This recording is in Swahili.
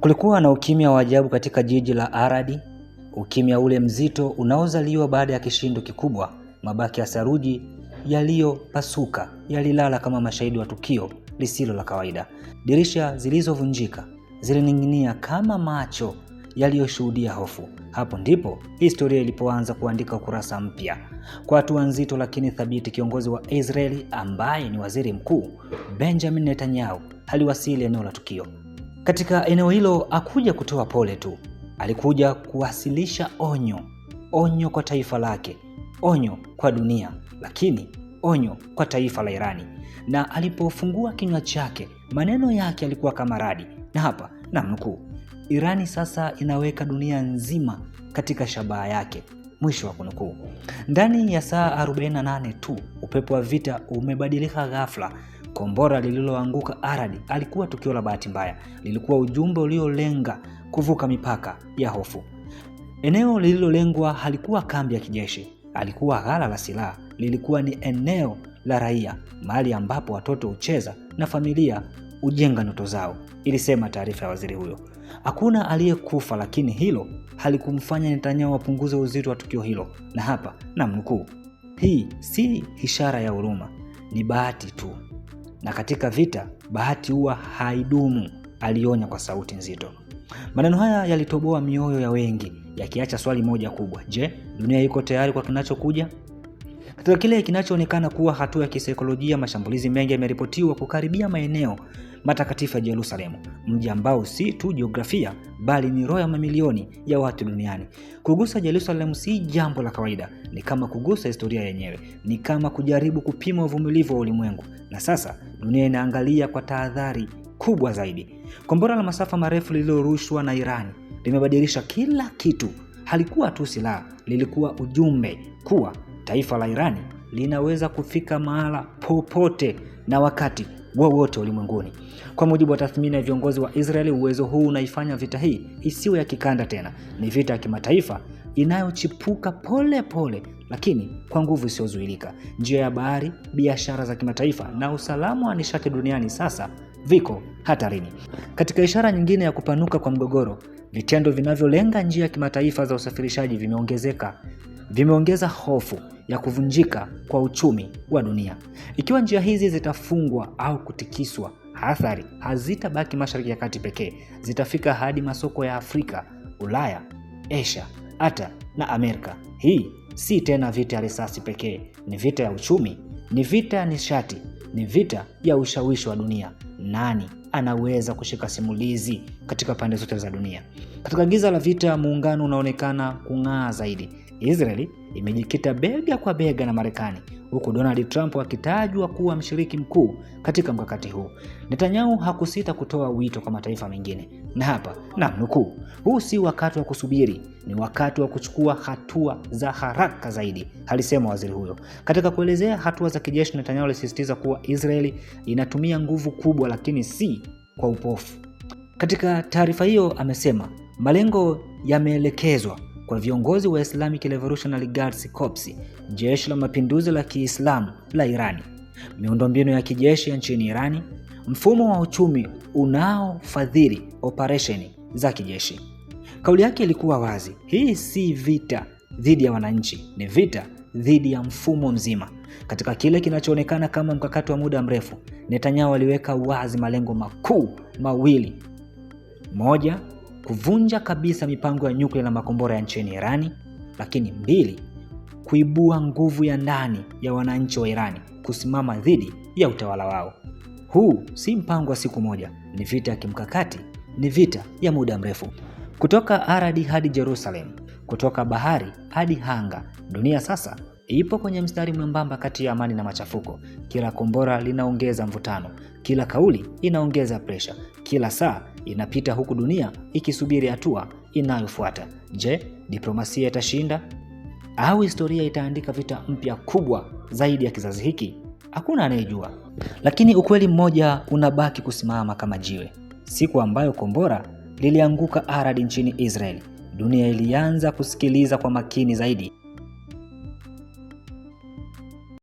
Kulikuwa na ukimya wa ajabu katika jiji la Aradi, ukimya ule mzito unaozaliwa baada ya kishindo kikubwa. Mabaki ya saruji yaliyopasuka yalilala kama mashahidi wa tukio lisilo la kawaida. Dirisha zilizovunjika zilining'inia kama macho yaliyoshuhudia hofu. Hapo ndipo historia ilipoanza kuandika ukurasa mpya. Kwa hatua nzito lakini thabiti, kiongozi wa Israeli ambaye ni waziri mkuu Benjamin Netanyahu aliwasili eneo la tukio. Katika eneo hilo hakuja kutoa pole tu, alikuja kuwasilisha onyo kwa taifa lake, onyo kwa dunia, lakini onyo kwa taifa la Irani. Na alipofungua kinywa chake, maneno yake yalikuwa kama radi. Na hapa namnukuu: Irani sasa inaweka dunia nzima katika shabaha yake, mwisho wa kunukuu. Ndani ya saa 48 tu upepo wa vita umebadilika ghafla. Kombora lililoanguka Aradi alikuwa tukio la bahati mbaya, lilikuwa ujumbe uliolenga kuvuka mipaka ya hofu. Eneo lililolengwa halikuwa kambi ya kijeshi, alikuwa ghala la silaha, lilikuwa ni eneo la raia, mahali ambapo watoto hucheza na familia hujenga ndoto zao, ilisema taarifa ya waziri huyo. Hakuna aliyekufa, lakini hilo halikumfanya Netanyahu apunguze uzito wa tukio hilo. Na hapa namnukuu: hii si ishara ya huruma, ni bahati tu, na katika vita bahati huwa haidumu, alionya kwa sauti nzito. Maneno haya yalitoboa mioyo ya wengi, yakiacha swali moja kubwa: je, dunia iko tayari kwa kinachokuja? Katika kile kinachoonekana kuwa hatua ya kisaikolojia, mashambulizi mengi yameripotiwa kukaribia maeneo matakatifu ya Yerusalemu, mji ambao si tu jiografia bali ni roho ya mamilioni ya watu duniani. Kugusa Yerusalemu si jambo la kawaida, ni kama kugusa historia yenyewe, ni kama kujaribu kupima uvumilivu wa ulimwengu. Na sasa dunia inaangalia kwa tahadhari kubwa zaidi. Kombora la masafa marefu lililorushwa na Irani limebadilisha kila kitu. Halikuwa tu silaha, lilikuwa ujumbe kuwa taifa la Irani linaweza kufika mahala popote na wakati wowote ulimwenguni. Kwa mujibu wa tathmini ya viongozi wa Israeli, uwezo huu unaifanya vita hii isiwe ya kikanda tena. Ni vita ya kimataifa inayochipuka pole pole, lakini kwa nguvu isiyozuilika. Njia ya bahari, biashara za kimataifa na usalama wa nishati duniani sasa viko hatarini. Katika ishara nyingine ya kupanuka kwa mgogoro, vitendo vinavyolenga njia ya kimataifa za usafirishaji vimeongeza hofu ya kuvunjika kwa uchumi wa dunia. Ikiwa njia hizi zitafungwa au kutikiswa, athari hazitabaki Mashariki ya Kati pekee, zitafika hadi masoko ya Afrika, Ulaya, Asia, hata na Amerika. Hii si tena vita ya risasi pekee, ni vita ya uchumi, ni vita ya nishati, ni vita ya ushawishi wa dunia. Nani anaweza kushika simulizi katika pande zote za dunia? Katika giza la vita, muungano unaonekana kung'aa zaidi. Israeli imejikita bega kwa bega na Marekani, huku Donald Trump akitajwa kuwa mshiriki mkuu katika mkakati huu. Netanyahu hakusita kutoa wito kwa mataifa mengine. Na hapa namnukuu: huu si wakati wa kusubiri, ni wakati wa kuchukua hatua za haraka zaidi, alisema waziri huyo. Katika kuelezea hatua za kijeshi, Netanyahu alisisitiza kuwa Israeli inatumia nguvu kubwa, lakini si kwa upofu. Katika taarifa hiyo amesema malengo yameelekezwa kwa viongozi wa Islamic Revolutionary Guards Corps, jeshi la mapinduzi la Kiislamu la Irani, miundombinu ya kijeshi ya nchini Irani, mfumo wa uchumi unaofadhili operesheni za kijeshi. Kauli yake ilikuwa wazi: hii si vita dhidi ya wananchi, ni vita dhidi ya mfumo mzima. Katika kile kinachoonekana kama mkakati wa muda mrefu, Netanyahu aliweka wazi malengo makuu mawili: moja, kuvunja kabisa mipango ya nyuklia na makombora ya nchini Irani, lakini mbili, kuibua nguvu ya ndani ya wananchi wa Irani kusimama dhidi ya utawala wao. Huu si mpango wa siku moja, ni vita ya kimkakati, ni vita ya muda mrefu. Kutoka Aradi hadi Jerusalem, kutoka bahari hadi anga, dunia sasa ipo kwenye mstari mwembamba kati ya amani na machafuko. Kila kombora linaongeza mvutano, kila kauli inaongeza presha, kila saa inapita huku dunia ikisubiri hatua inayofuata. Je, diplomasia itashinda au historia itaandika vita mpya kubwa zaidi ya kizazi hiki? Hakuna anayejua, lakini ukweli mmoja unabaki kusimama kama jiwe. Siku ambayo kombora lilianguka Aradi nchini Israeli, dunia ilianza kusikiliza kwa makini zaidi.